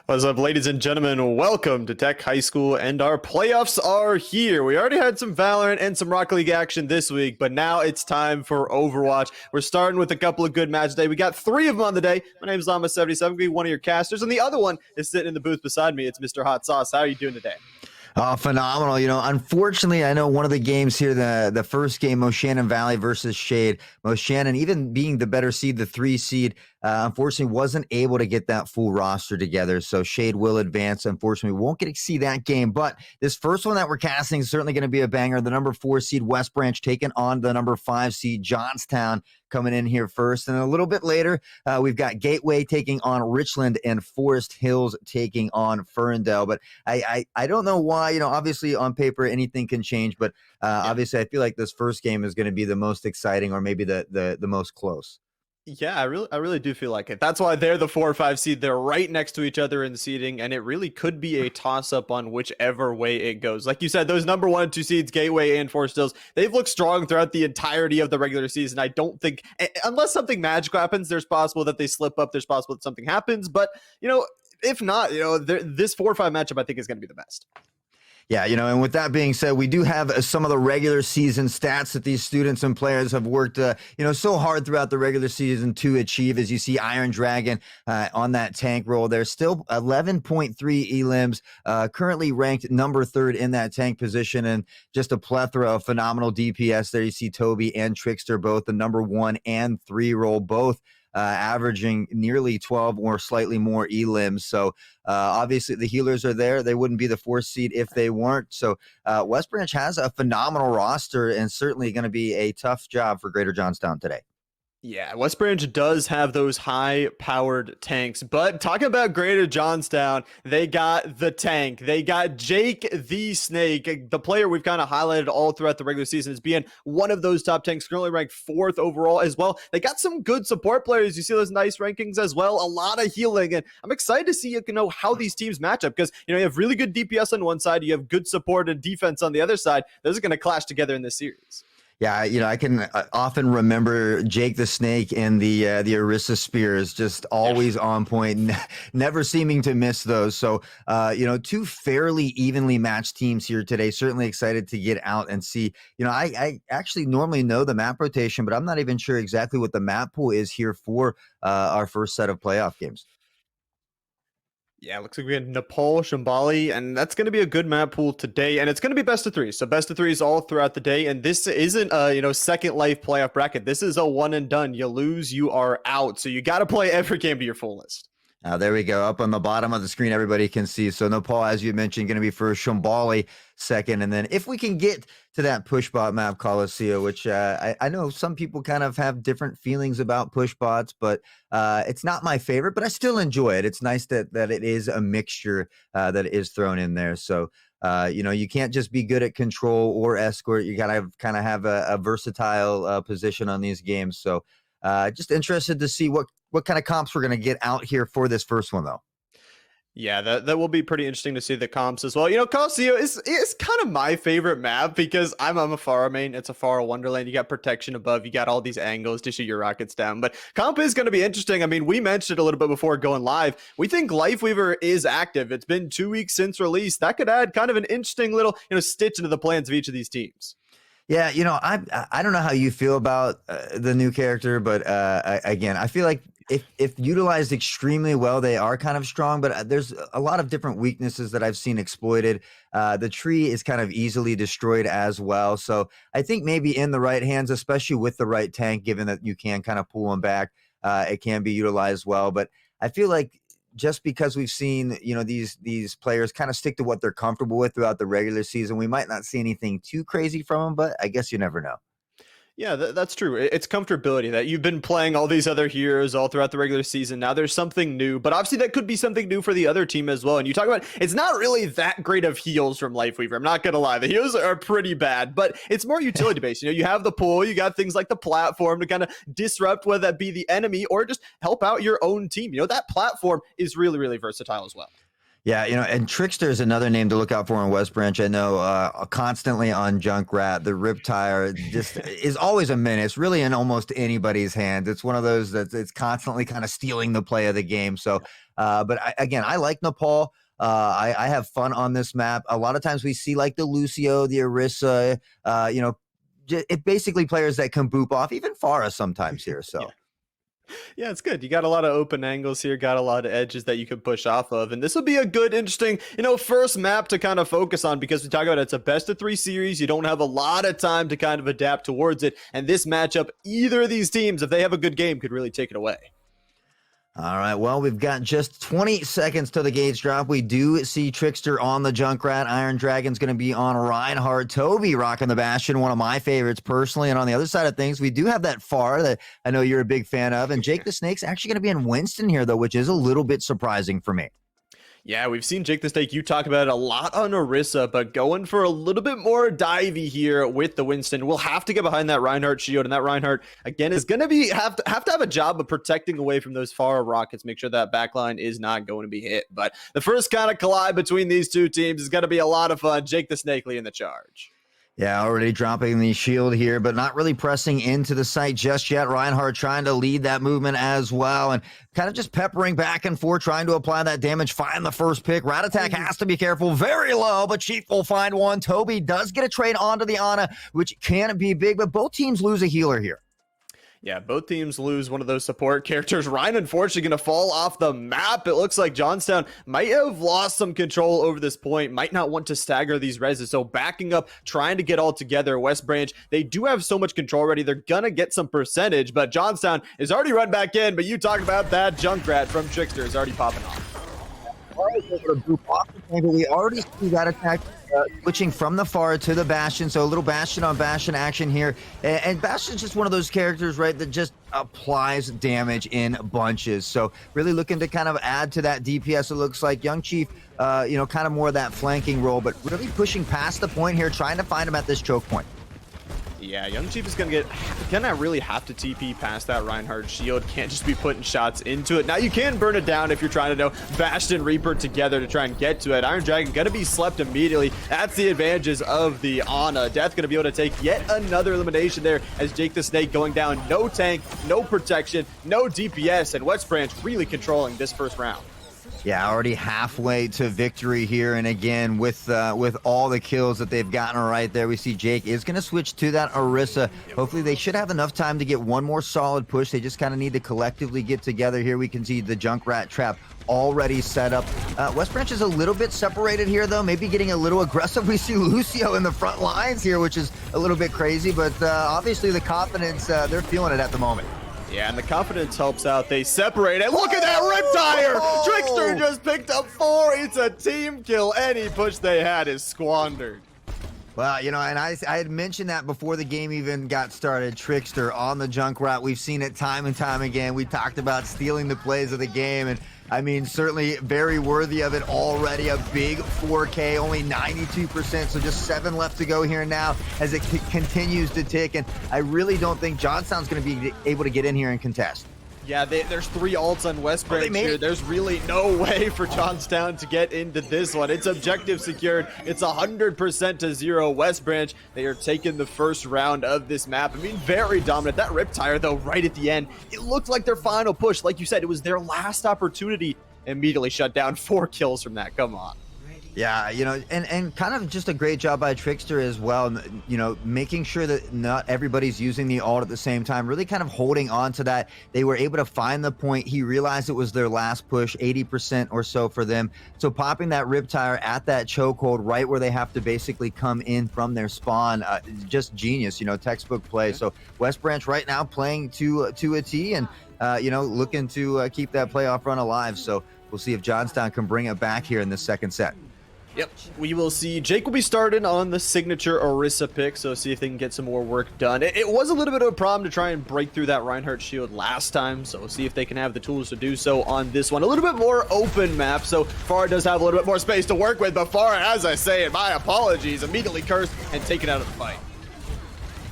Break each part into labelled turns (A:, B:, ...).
A: What's up, ladies and gentlemen? Welcome to Tech High School, and our playoffs are here. We already had some Valorant and some Rocket League action this week, but now it's time for Overwatch. We're starting with a couple of good matches today. We got three of them on the day. My name is Llama77. I'm going to be one of your casters, and the other one is sitting in the booth beside me. It's Mr. Hot Sauce. How are you doing today?
B: Phenomenal. Unfortunately, I know one of the games here, the first game, Moshannon Valley versus Shade. Moshannon, even being the better seed, the 3 seed, unfortunately wasn't able to get that full roster together. So Shade will advance. Unfortunately, we won't get to see that game. But this first one that we're casting is certainly going to be a banger. The number 4 seed West Branch taking on the number 5 seed Johnstown coming in here first. And a little bit later, we've got Gateway taking on Richland and Forest Hills taking on Ferndale. But I don't know why, obviously on paper, anything can change. But obviously, I feel like this first game is going to be the most exciting or maybe the most close.
A: Yeah, I really do feel like it. That's why they're the 4 or 5 seed. They're right next to each other in seeding, and it really could be a toss-up on whichever way it goes. Like you said, those number 1 and 2 seeds, Gateway and Forest Hills, they've looked strong throughout the entirety of the regular season. I don't think, unless something magical happens, there's possible that they slip up. There's possible that something happens. But, if not, this 4 or 5 matchup, I think, is going to be the best.
B: Yeah, and with that being said, we do have some of the regular season stats that these students and players have worked, so hard throughout the regular season to achieve. As you see Iron Dragon on that tank roll, they're still 11.3 elims, currently ranked number 3rd in that tank position, and just a plethora of phenomenal DPS there. You see Toby and Trickster, both the number 1 and 3 roll, both averaging nearly 12 or slightly more elims. So obviously the healers are there. They wouldn't be the 4th seed if they weren't. So West Branch has a phenomenal roster and certainly going to be a tough job for Greater Johnstown today.
A: Yeah, West Branch does have those high-powered tanks, but talking about Greater Johnstown, they got the tank. They got Jake the Snake, the player we've kind of highlighted all throughout the regular season as being one of those top tanks, currently ranked 4th overall as well. They got some good support players. You see those nice rankings as well, a lot of healing, and I'm excited to see how these teams match up because, you have really good DPS on one side, you have good support and defense on the other side. Those are going to clash together in this series.
B: Yeah, I can often remember Jake the Snake and the Orisa Spears, just always on point, never seeming to miss those. So, 2 fairly evenly matched teams here today. Certainly excited to get out and see. I actually normally know the map rotation, but I'm not even sure exactly what the map pool is here for our first set of playoff games.
A: Yeah, looks like we had Nepal, Shambali, and that's going to be a good map pool today, and it's going to be best of 3. So best of 3s all throughout the day, and this isn't a, second life playoff bracket. This is a one and done. You lose, you are out. So you got to play every game to your fullest.
B: There we go. Up on the bottom of the screen, everybody can see. So Nepal, as you mentioned, going to be first, Shambali second. And then if we can get to that push bot map, Coliseum, which I know some people kind of have different feelings about push bots, but it's not my favorite, but I still enjoy it. It's nice that it is a mixture that is thrown in there. So, you can't just be good at control or escort. You got to kind of have a versatile position on these games. So just interested to see what kind of comps we're going to get out here for this first one, though.
A: Yeah, that will be pretty interesting to see the comps as well. Coliseum is kind of my favorite map because I'm a Pharah main. It's a Pharah Wonderland. You got protection above. You got all these angles to shoot your rockets down. But comp is going to be interesting. I mean, we mentioned a little bit before going live. We think Lifeweaver is active. It's been 2 weeks since release. That could add kind of an interesting little stitch into the plans of each of these teams.
B: Yeah, I don't know how you feel about the new character, but again, I feel like if utilized extremely well, they are kind of strong, but there's a lot of different weaknesses that I've seen exploited. The tree is kind of easily destroyed as well. So I think maybe in the right hands, especially with the right tank, given that you can kind of pull them back, it can be utilized well. But I feel like just because we've seen, these players kind of stick to what they're comfortable with throughout the regular season, we might not see anything too crazy from them, but I guess you never know.
A: Yeah, that's true. It's comfortability that you've been playing all these other heroes all throughout the regular season. Now there's something new, but obviously that could be something new for the other team as well. And you talk about it's not really that great of heals from Lifeweaver. I'm not going to lie. The heals are pretty bad, but it's more utility based. You have the pull, you got things like the platform to kind of disrupt, whether that be the enemy or just help out your own team. That platform is really, really versatile as well.
B: Yeah, and Trickster is another name to look out for in West Branch. I know constantly on Junkrat, the Riptire just is always a menace, really in almost anybody's hands. It's one of those that it's constantly kind of stealing the play of the game. So, but again, I like Nepal. I have fun on this map. A lot of times we see like the Lucio, the Orisa, it basically players that can boop off, even Farah sometimes here. So.
A: Yeah. Yeah, it's good. You got a lot of open angles here, got a lot of edges that you can push off of. And this will be a good, interesting, first map to kind of focus on because we talk about it's a best of 3 series. You don't have a lot of time to kind of adapt towards it. And this matchup, either of these teams, if they have a good game, could really take it away.
B: All right, well, we've got just 20 seconds to the gauge drop. We do see Trickster on the Junkrat. Iron Dragon's going to be on Reinhardt. Toby rocking the Bastion, one of my favorites personally. And on the other side of things, we do have that Far that I know you're a big fan of. And Jake the Snake's actually going to be in Winston here, though, which is a little bit surprising for me.
A: Yeah, we've seen Jake the Snake. You talk about it a lot on Orisa, but going for a little bit more divey here with the Winston. We'll have to get behind that Reinhardt shield, and that Reinhardt, again, is going to have to have a job of protecting away from those far rockets, make sure that backline is not going to be hit. But the first kind of collide between these two teams is going to be a lot of fun. Jake the Snake leading the charge.
B: Yeah, already dropping the shield here, but not really pressing into the site just yet. Reinhardt trying to lead that movement as well and kind of just peppering back and forth, trying to apply that damage, find the first pick. Rat Attack has to be careful. Very low, but Chief will find one. Toby does get a trade onto the Ana, which can be big, but both teams lose a healer here.
A: Yeah, both teams lose one of those support characters. Ryan, unfortunately, going to fall off the map. It looks like Johnstown might have lost some control over this point, might not want to stagger these reses. So backing up, trying to get all together. West Branch, they do have so much control already. They're going to get some percentage, but Johnstown is already run back in. But you talk about that Junkrat from Trickster is already popping off.
B: We already see that attack switching from the Far to the Bastion, so a little Bastion on Bastion action here. And Bastion's just one of those characters, right, that just applies damage in bunches. So really looking to kind of add to that DPS. It looks like Young Chief, kind of more of that flanking role, but really pushing past the point here, trying to find him at this choke point.
A: Yeah, Young Chief is gonna really have to TP past that Reinhardt shield. Can't just be putting shots into it. Now you can burn it down if you're trying to Bastion Reaper together to try and get to it. Iron Dragon gonna be slept immediately. That's the advantages of the Ana. Death gonna be able to take yet another elimination there as Jake the Snake going down. No tank, no protection, no DPS, and West Branch really controlling this first round.
B: Yeah, already halfway to victory here. And again, with all the kills that they've gotten right there, we see Jake is going to switch to that Orisa. Hopefully they should have enough time to get one more solid push. They just kind of need to collectively get together here. We can see the Junkrat trap already set up. West Branch is a little bit separated here, though, maybe getting a little aggressive. We see Lucio in the front lines here, which is a little bit crazy, but obviously the confidence, they're feeling it at the moment.
A: Yeah, and the confidence helps out. They separate it. Look at that Riptire!
B: Oh!
A: Trickster just picked up 4. It's a team kill. Any push they had is squandered.
B: Well, and I had mentioned that before the game even got started. Trickster on the Junkrat. We've seen it time and time again. We talked about stealing the plays of the game, and I mean, certainly very worthy of it already. A big 4K, only 92%, so just 7 left to go here now as it continues to tick. And I really don't think Johnstown's going to be able to get in here and contest.
A: Yeah, there's 3 ults on West Branch here. There's really no way for Johnstown to get into this one. It's objective secured. It's 100% to 0 West Branch. They are taking the first round of this map. I mean, very dominant. That Riptire, though, right at the end, it looked like their final push. Like you said, it was their last opportunity. Immediately shut down. 4 kills from that. Come on.
B: Yeah, and kind of just a great job by Trickster as well, making sure that not everybody's using the ult at the same time, really kind of holding on to that. They were able to find the point. He realized it was their last push, 80% or so for them. So popping that Riptire at that chokehold right where they have to basically come in from their spawn, just genius, textbook play. So West Branch right now playing to a T and, looking to keep that playoff run alive. So we'll see if Johnstown can bring it back here in the second set.
A: Yep, we will see. Jake will be starting on the signature Orisa pick, so see if they can get some more work done. It was a little bit of a problem to try and break through that Reinhardt shield last time, so see if they can have the tools to do so on this one. A little bit more open map, so Farah does have a little bit more space to work with, but Farah, as I say, and my apologies, immediately cursed and taken out of the fight.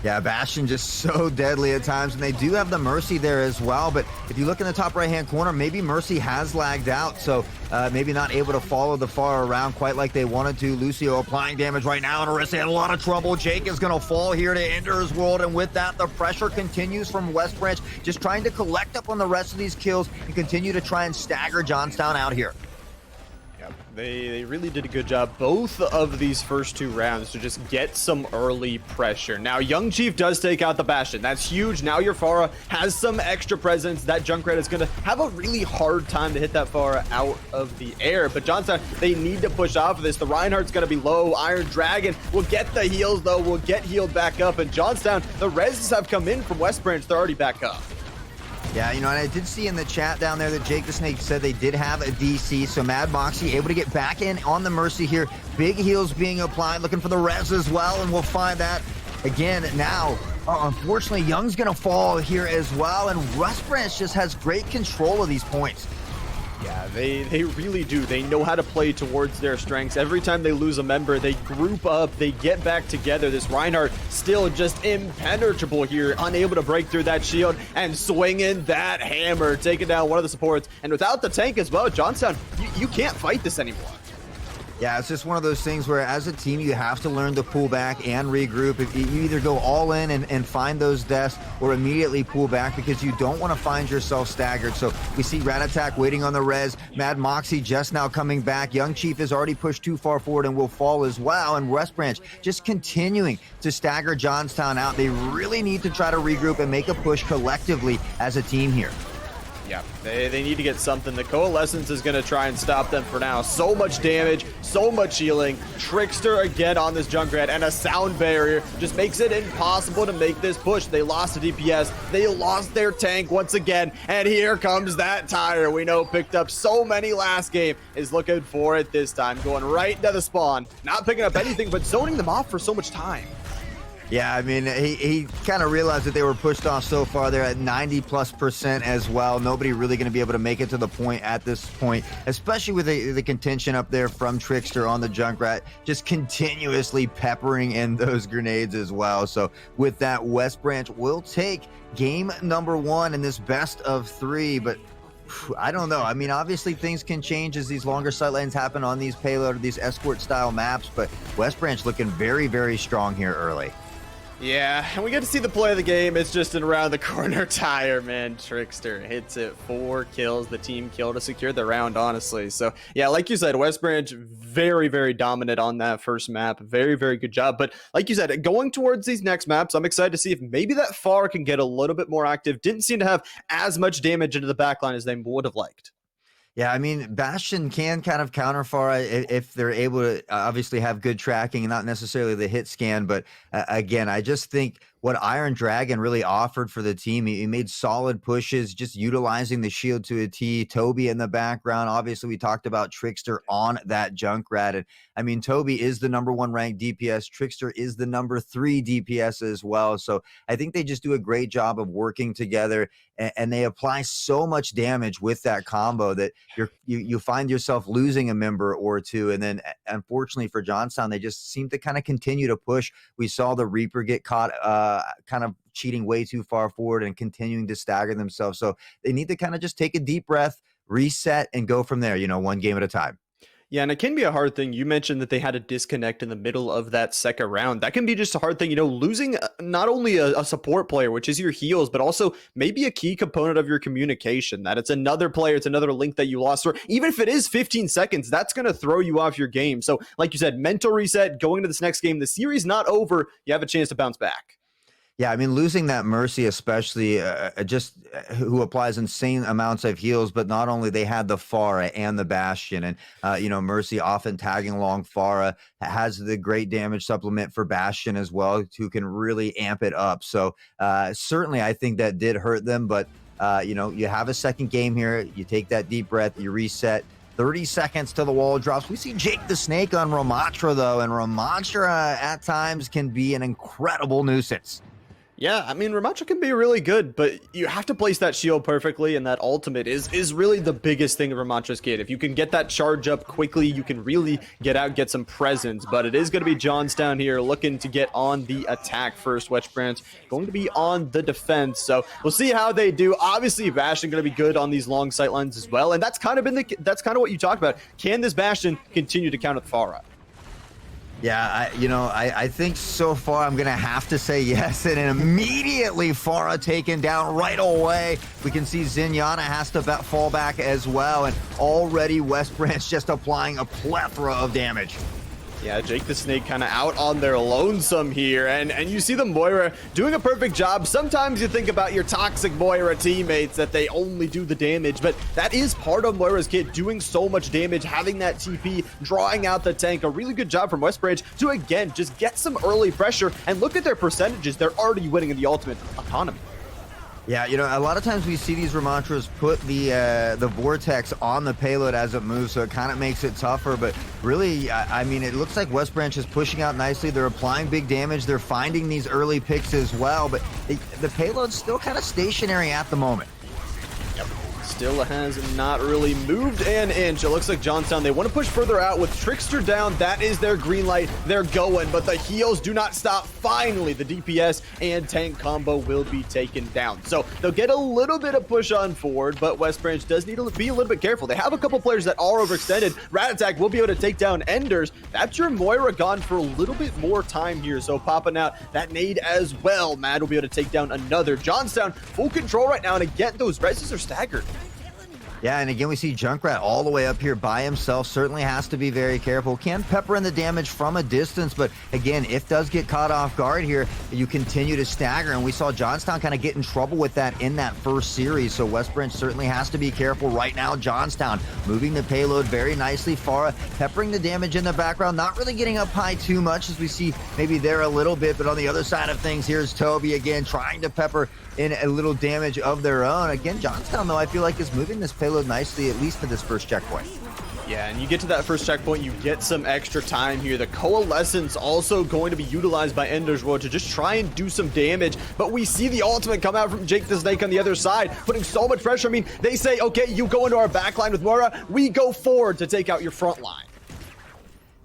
B: Yeah, Bastion just so deadly at times, and they do have the Mercy there as well, but if you look in the top right-hand corner, maybe Mercy has lagged out, so maybe not able to follow the far around quite like they wanted to. Lucio applying damage right now, and Orisa in a lot of trouble. Jake is going to fall here to enter his world, and with that, the pressure continues from West Branch, just trying to collect up on the rest of these kills and continue to try and stagger Johnstown out here.
A: They really did a good job both of these first 2 rounds to just get some early pressure. Now, Young Chief does take out the Bastion. That's huge. Now your Pharah has some extra presence. That Junkrat is going to have a really hard time to hit that Pharah out of the air. But Johnstown, they need to push off of this. The Reinhardt's going to be low. Iron Dragon will get the heals, though. Will get healed back up. And Johnstown, the reses have come in from West Branch. They're already back up.
B: Yeah, you know, and I did see in the chat down there that Jake the Snake said they did have a DC, so Mad Moxie able to get back in on the Mercy here. Big heals being applied, looking for the res as well, and we'll find that again now. Unfortunately, Young's going to fall here as well, and West Branch just has great control of these points.
A: Yeah, they really do. They know how to play towards their strengths. Every time they lose a member, they group up, they get back together. This Reinhardt still just impenetrable here, unable to break through that shield and swinging that hammer, taking down one of the supports. And without the tank as well, Johnstown, you can't fight this anymore.
B: Yeah, it's just one of those things where as a team, you have to learn to pull back and regroup. If you either go all in and find those deaths or immediately pull back because you don't want to find yourself staggered. So we see Rat Attack waiting on the res. Mad Moxie just now coming back. Young Chief is already pushed too far forward and will fall as well. And West Branch just continuing to stagger Johnstown out. They really need to try to regroup and make a push collectively as a team here.
A: Yeah, they need to get something. The Coalescence is going to try and stop them for now. So much damage, so much healing. Trickster again on this Junkrat, and a sound barrier just makes it impossible to make this push. They lost a DPS. They lost their tank once again, and here comes that tire. We know picked up so many last game, is looking for it this time. Going right into the spawn. Not picking up anything, but zoning them off for so much time.
B: Yeah, I mean, he kind of realized that they were pushed off so far. They're at 90+% as well. Nobody really going to be able to make it to the point at this point, especially with the contention up there from Trickster on the Junkrat, just continuously peppering in those grenades as well. So with that, West Branch will take game number 1 in this best of 3, but I don't know. I mean, obviously things can change as these longer sight lanes happen on these payload or these escort style maps, but West Branch looking very, very strong here early.
A: Yeah, and we get to see the play of the game. It's just an around the corner tire, man. Trickster hits it, 4 kills. The team kill to secure the round, honestly. So, yeah, like you said, West Branch very, very dominant on that first map. Very, very good job. But like you said, going towards these next maps, I'm excited to see if maybe that FAR can get a little bit more active. Didn't seem to have as much damage into the backline as they would have liked.
B: Yeah, I mean, Bastion can kind of counter Pharah if they're able to obviously have good tracking and not necessarily the hit scan. But again, I just think what Iron Dragon really offered for the team, he made solid pushes, just utilizing the shield to a T. Toby in the background. Obviously, we talked about Trickster on that Junkrat. And I mean, Toby is the #1 ranked DPS. Trickster is the #3 DPS as well. So I think they just do a great job of working together, and they apply so much damage with that combo that you find yourself losing a member or two. And then unfortunately for Johnstown, they just seem to kind of continue to push. We saw the Reaper get caught kind of cheating way too far forward and continuing to stagger themselves. So they need to kind of just take a deep breath, reset, and go from there, you know, one game at a time.
A: Yeah, and it can be a hard thing. You mentioned that they had a disconnect in the middle of that second round. That can be just a hard thing, you know, losing not only a support player, which is your heals, but also maybe a key component of your communication, that it's another player, it's another link that you lost. Or even if it is 15 seconds, that's going to throw you off your game. So like you said, mental reset, going into this next game, the series not over, you have a chance to bounce back.
B: Yeah, I mean, losing that Mercy, especially who applies insane amounts of heals, but not only they had the Pharah and the Bastion, and you know, Mercy often tagging along Pharah, has the great damage supplement for Bastion as well, who can really amp it up. So certainly, I think that did hurt them, but you know, you have a second game here, you take that deep breath, you reset. 30 seconds till the wall drops. We see Jake the Snake on Ramatra, though, and Ramatra at times can be an incredible nuisance.
A: Yeah, I mean, Ramattra can be really good, but you have to place that shield perfectly, and that ultimate is really the biggest thing of Ramattra's kit. If you can get that charge up quickly, you can really get some presence, but it is going to be Johnstown here looking to get on the attack first. West Branch going to be on the defense, so we'll see how they do. Obviously, Bastion going to be good on these long sight lines as well, and that's kind of what you talked about. Can this Bastion continue to counter the Pharah?
B: Yeah, I think so far I'm going to have to say yes, and immediately Pharah taken down right away. We can see Zenyatta has to fall back as well, and already West Branch just applying a plethora of damage.
A: Yeah, Jake the Snake kind of out on their lonesome here, and you see the Moira doing a perfect job. Sometimes you think about your toxic Moira teammates that they only do the damage, but that is part of Moira's kit, doing so much damage, having that TP, drawing out the tank. A really good job from West Branch to, again, just get some early pressure, and look at their percentages. They're already winning in the ultimate economy.
B: Yeah, a lot of times we see these Ramattras put the vortex on the payload as it moves, so it kind of makes it tougher. But really, I mean, it looks like West Branch is pushing out nicely. They're applying big damage. They're finding these early picks as well, but the payload's still kind of stationary at the moment.
A: Still has not really moved an inch. It looks like Johnstown, they want to push further out with Trickster down. That is their green light. They're going, but the heals do not stop. Finally, the DPS and tank combo will be taken down. So they'll get a little bit of push on forward, but West Branch does need to be a little bit careful. They have a couple players that are overextended. Rat Attack will be able to take down Enders. That's your Moira gone for a little bit more time here. So popping out that nade as well. Mad will be able to take down another. Johnstown full control right now, and again, those reses are staggered.
B: Yeah, and again, we see Junkrat all the way up here by himself. Certainly has to be very careful. Can pepper in the damage from a distance, but again, if does get caught off guard here, you continue to stagger, and we saw Johnstown kind of get in trouble with that in that first series, so West Branch certainly has to be careful right now. Johnstown moving the payload very nicely. Pharah peppering the damage in the background, not really getting up high too much, as we see maybe there a little bit, but on the other side of things, here's Toby again trying to pepper in a little damage of their own. Again, Johnstown, though, I feel like is moving this payload nicely, at least for this first checkpoint.
A: Yeah, and you get to that first checkpoint, you get some extra time here. The Coalescence also going to be utilized by Ender's World to just try and do some damage, but we see the ultimate come out from Jake the Snake on the other side, putting so much pressure. I mean, they say, okay, you go into our backline with Moira, we go forward to take out your front line.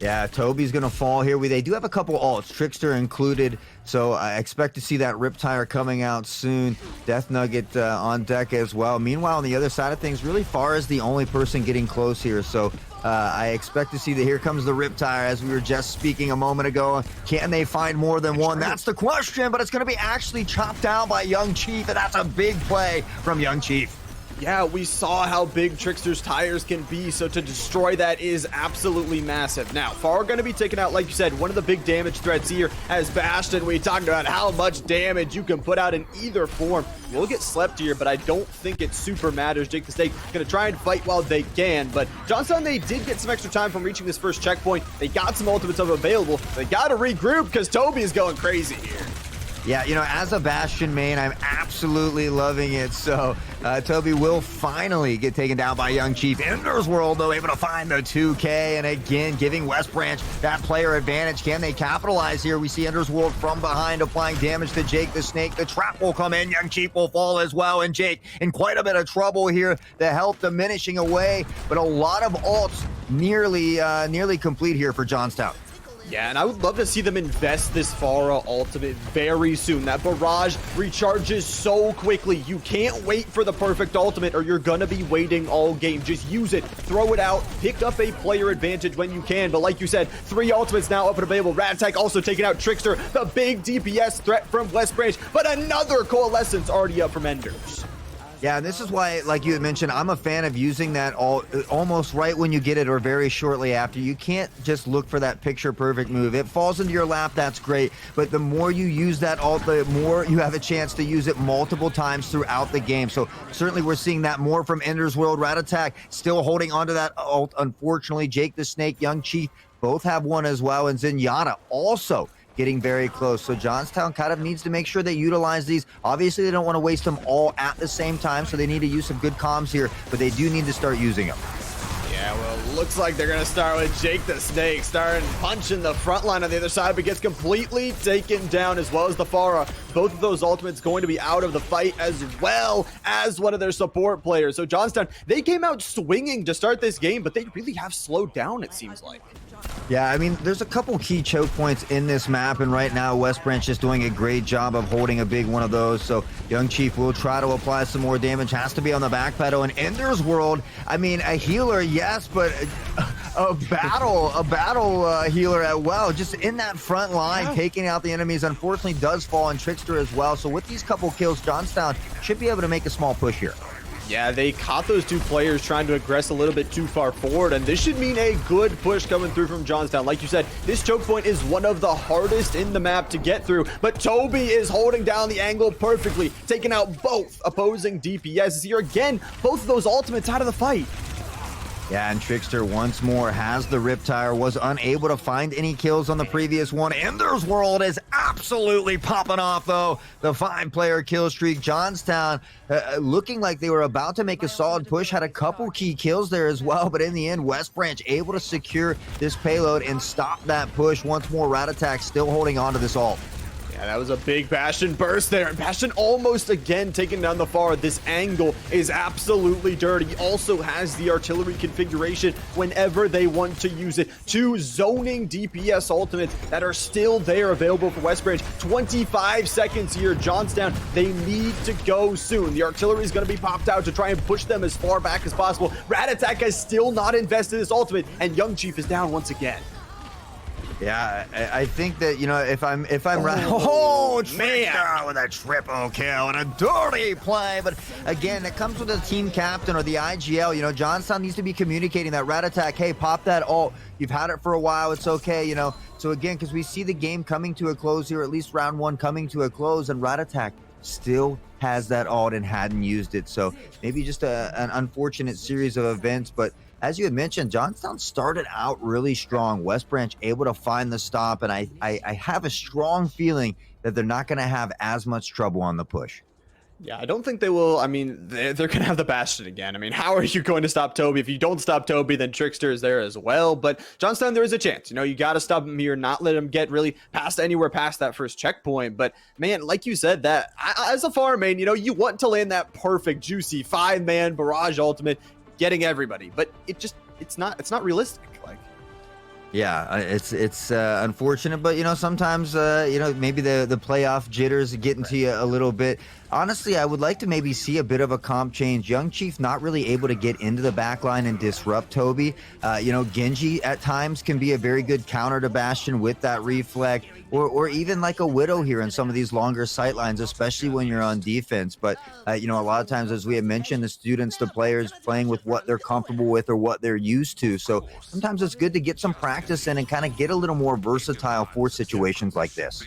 B: Yeah, Toby's going to fall here. They do have a couple ults, Trickster included, so I expect to see that Riptire coming out soon. Death Nugget on deck as well. Meanwhile, on the other side of things, really Pharah is the only person getting close here, so I expect to see that here comes the Riptire, as we were just speaking a moment ago. Can they find more than one? That's the question, but it's going to be actually chopped down by Young Chief, and that's a big play from Young Chief.
A: Yeah, we saw how big Trickster's tires can be, so to destroy that is absolutely massive. Now, Pharah going to be taken out, like you said, one of the big damage threats here as Bastion. We talked about how much damage you can put out in either form. You'll get slept here, but I don't think it super matters. Jake the Snake going to try and fight while they can, but Johnstown, they did get some extra time from reaching this first checkpoint. They got some ultimates available. They got to regroup because Toby is going crazy here.
B: Yeah, as a Bastion main, I'm absolutely loving it. So Toby will finally get taken down by Young Chief. Ender's World, though, able to find the 2K, and again, giving West Branch that player advantage. Can they capitalize here? We see Ender's World from behind applying damage to Jake the Snake. The trap will come in. Young Chief will fall as well, and Jake in quite a bit of trouble here. The health diminishing away, but a lot of ults nearly complete here for Johnstown.
A: Yeah, and I would love to see them invest this Pharah ultimate very soon. That barrage recharges so quickly. You can't wait for the perfect ultimate or you're gonna be waiting all game. Just use it, throw it out, pick up a player advantage when you can. But like you said, 3 ultimates now up and available. Rat Attack also taking out Trickster, the big DPS threat from West Branch, but another Coalescence already up from Enders.
B: Yeah, and this is why, like you had mentioned, I'm a fan of using that almost right when you get it or very shortly after. You can't just look for that picture-perfect move. It falls into your lap, that's great, but the more you use that ult, the more you have a chance to use it multiple times throughout the game. So certainly we're seeing that more from Ender's World. Rat Attack still holding onto that ult. Unfortunately, Jake the Snake, Young Chief both have one as well, and Zenyatta also getting very close. So Johnstown kind of needs to make sure they utilize these. Obviously, they don't want to waste them all at the same time, so they need to use some good comms here, but they do need to start using them.
A: Yeah, Yeah, well, looks like they're going to start with Jake the Snake, starting punching the front line on the other side, but gets completely taken down, as well as the Pharah. Both of those ultimates going to be out of the fight, as well as one of their support players. So Johnstown, they came out swinging to start this game, but they really have slowed down, it seems like.
B: Yeah, I mean, there's a couple key choke points in this map, and right now West Branch is doing a great job of holding a big one of those. So Young Chief will try to apply some more damage, has to be on the back pedal. And Ender's World, I mean, a healer, yes, but a battle healer as well, just in that front line, taking out the enemies. Unfortunately, does fall on Trickster as well. So with these couple kills, Johnstown should be able to make a small push here.
A: Yeah, they caught those two players trying to aggress a little bit too far forward, and this should mean a good push coming through from Johnstown. Like you said, this choke point is one of the hardest in the map to get through, but Toby is holding down the angle perfectly, taking out both opposing DPSs here. Again, both of those ultimates out of the fight.
B: Yeah, and Trickster once more has the Riptire, was unable to find any kills on the previous one. Ender's World is absolutely popping off, though. The 5-player kill streak. Johnstown looking like they were about to make a solid push, had a couple key kills there as well, but in the end, West Branch able to secure this payload and stop that push. Once more, Rat Attack still holding on to this ult.
A: Yeah, that was a big Bastion burst there. And Bastion almost again taking down the Pharah. This angle is absolutely dirty. He also has the artillery configuration whenever they want to use it. 2 zoning DPS ultimates that are still there available for West Branch. 25 seconds here. Johnstown, they need to go soon. The artillery is going to be popped out to try and push them as far back as possible. Rat Attack has still not invested his ultimate, and Young Chief is down once again.
B: Yeah, I think that, you know, if I'm right.
A: Oh,
B: Man, with a triple kill and a dirty play. But again, it comes with the team captain or the IGL. You know, Johnstown needs to be communicating that Rat Attack, hey, pop that ult. You've had it for a while. It's okay, you know. So again, because we see the game coming to a close here, at least round 1 coming to a close, and Rat Attack still has that ult and hadn't used it. So maybe just an unfortunate series of events, but as you had mentioned, Johnstown started out really strong. West Branch able to find the stop, and I have a strong feeling that they're not going to have as much trouble on the push.
A: Yeah, I don't think they will. I mean, they're going to have the Bastion again. I mean, how are you going to stop Toby? If you don't stop Toby, then Trickster is there as well. But Johnstown, there is a chance. You know, you got to stop him here, not let him get really anywhere past that first checkpoint. But, man, like you said, that as a farm main, you know, you want to land that perfect, juicy 5-man barrage ultimate, getting everybody, but it's not realistic. Like,
B: yeah, it's unfortunate, but you know, sometimes you know, maybe the playoff jitters get into you a little bit. Honestly, I would like to maybe see a bit of a comp change. Young Chief not really able to get into the back line and disrupt Toby. You know, Genji at times can be a very good counter to Bastion with that reflect, or even like a Widow here in some of these longer sight lines, especially when you're on defense. But you know, a lot of times, as we have mentioned, the students, the players playing with what they're comfortable with or what they're used to. So sometimes it's good to get some practice in and kind of get a little more versatile for situations like this.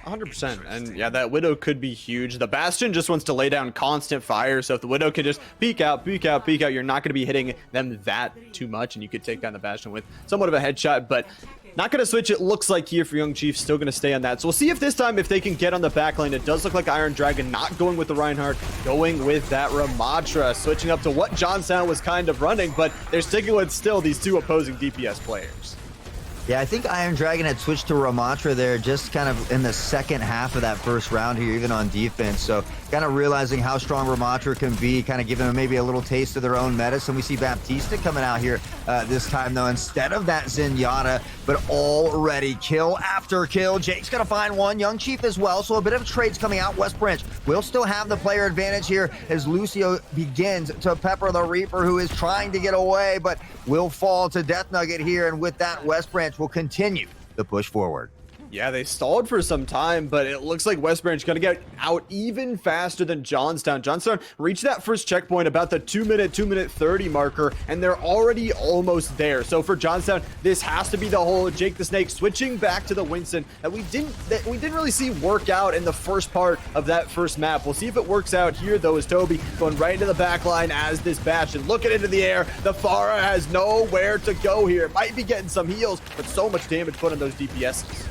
A: 100%. And yeah, that Widow could be huge. The Bastion just wants to lay down constant fire. So if the Widow can just peek out, you're not going to be hitting them that too much. And you could take down the Bastion with somewhat of a headshot, but not going to switch. It looks like here for Young Chief, still going to stay on that. So we'll see if this time, if they can get on the back lane. It does look like Iron Dragon not going with the Reinhardt, going with that Ramatra, switching up to what Johnstown was kind of running, but they're sticking with still these 2 opposing DPS players.
B: Yeah, I think Iron Dragon had switched to Ramatra there just kind of in the second half of that first round here, even on defense. So kind of realizing how strong Ramatra can be, kind of giving them maybe a little taste of their own medicine. We see Baptista coming out here this time, though, instead of that Zenyatta, but already kill after kill. Jake's going to find one. Young Chief as well, so a bit of trades coming out. West Branch will still have the player advantage here as Lucio begins to pepper the Reaper, who is trying to get away, but will fall to Death Nugget here, and with that, West Branch will continue the push forward.
A: Yeah, they stalled for some time, but it looks like West Branch going to get out even faster than Johnstown. Johnstown reached that first checkpoint about the 2 minute 30 marker, and they're already almost there. So for Johnstown, this has to be the whole Jake the Snake switching back to the Winston that we didn't really see work out in the first part of that first map. We'll see if it works out here, though, as Toby going right into the back line as this Bastion looking into the air. The Pharah has nowhere to go here. Might be getting some heals, but so much damage put on those DPSs.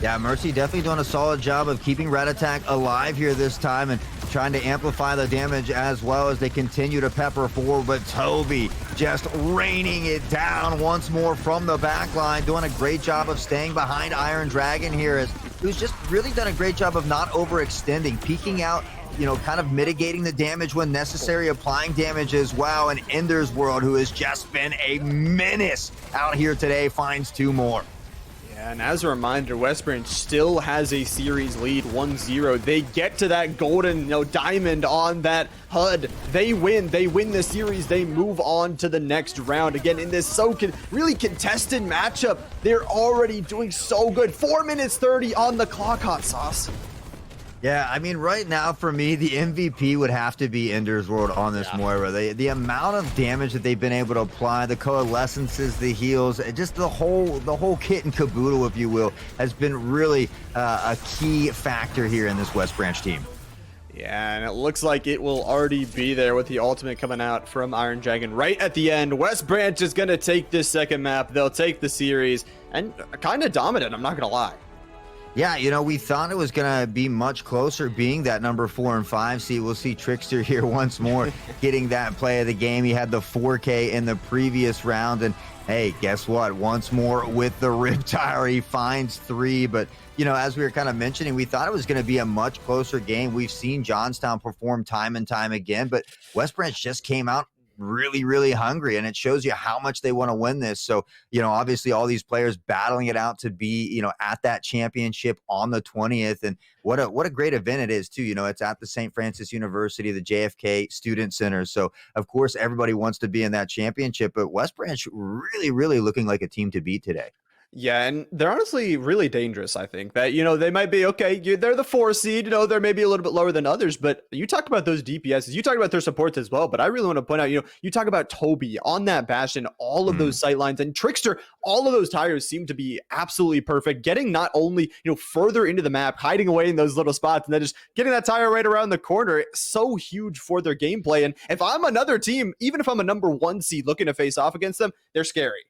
B: Yeah, Mercy definitely doing a solid job of keeping Rat Attack alive here this time, and trying to amplify the damage as well as they continue to pepper forward, but Toby just raining it down once more from the back line, doing a great job of staying behind Iron Dragon here, as who's just really done a great job of not overextending, peeking out, you know, kind of mitigating the damage when necessary, applying damage as well. And Ender's World, who has just been a menace out here today, finds 2 more.
A: And as a reminder, West Branch still has a series lead, 1-0. They get to that golden, diamond on that HUD. They win the series. They move on to the next round. Again, in this really contested matchup, they're already doing so good. 4 minutes 30 on the clock, Hot Sauce.
B: Yeah, I mean, right now for me, the MVP would have to be Ender's World on this Moira. The amount of damage that they've been able to apply, the coalescences, the heals, just the whole kit and caboodle, if you will, has been really a key factor here in this West Branch team.
A: Yeah, and it looks like it will already be there with the ultimate coming out from Iron Dragon right at the end. West Branch is going to take this second map. They'll take the series, and kind of dominant, I'm not going to lie.
B: Yeah, you know, we thought it was going to be much closer being that number 4 and 5 seed. We'll see Trickster here once more getting that play of the game. He had the 4K in the previous round. And hey, guess what? Once more with the Riptire, he finds 3. But, you know, as we were kind of mentioning, we thought it was going to be a much closer game. We've seen Johnstown perform time and time again, but West Branch just came out really, really hungry, and it shows you how much they want to win this. So, you know, obviously all these players battling it out to be, you know, at that championship on the 20th. And what a great event it is too. You know, it's at the St. Francis University, the JFK Student Center. So of course everybody wants to be in that championship, but West Branch really, really looking like a team to beat today.
A: Yeah, and they're honestly really dangerous, I think. That, you know, they might be, okay, they're the 4 seed, you know, they're maybe a little bit lower than others, but you talk about those DPSs, you talk about their supports as well, but I really want to point out, you know, you talk about Toby on that Bastion, all of those sight lines, and Trickster, all of those tires seem to be absolutely perfect, getting not only, you know, further into the map, hiding away in those little spots, and then just getting that tire right around the corner, so huge for their gameplay. And if I'm another team, even if I'm a number 1 seed looking to face off against them, they're scary.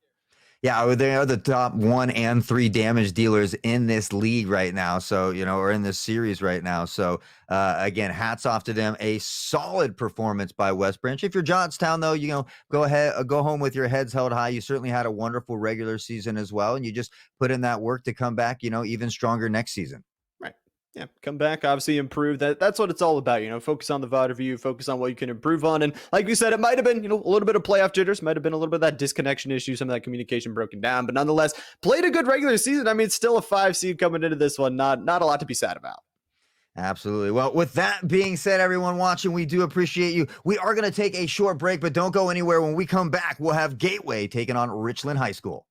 B: Yeah, they are the top 1 and 3 damage dealers in this league right now. So, you know, or in this series right now. So, again, hats off to them. A solid performance by West Branch. If you're Johnstown, though, you know, go ahead, go home with your heads held high. You certainly had a wonderful regular season as well. And you just put in that work to come back, you know, even stronger next season.
A: Right. Yeah, come back, obviously improve. That's what it's all about, you know, focus on the VOD review, focus on what you can improve on. And like we said, it might have been, you know, a little bit of playoff jitters, might have been a little bit of that disconnection issue, some of that communication broken down, but nonetheless, played a good regular season. I mean, it's still a 5 seed coming into this one, not a lot to be sad about.
B: Absolutely. Well, with that being said, everyone watching, we do appreciate you. We are going to take a short break, but don't go anywhere. When we come back, we'll have Gateway taking on Richland High School.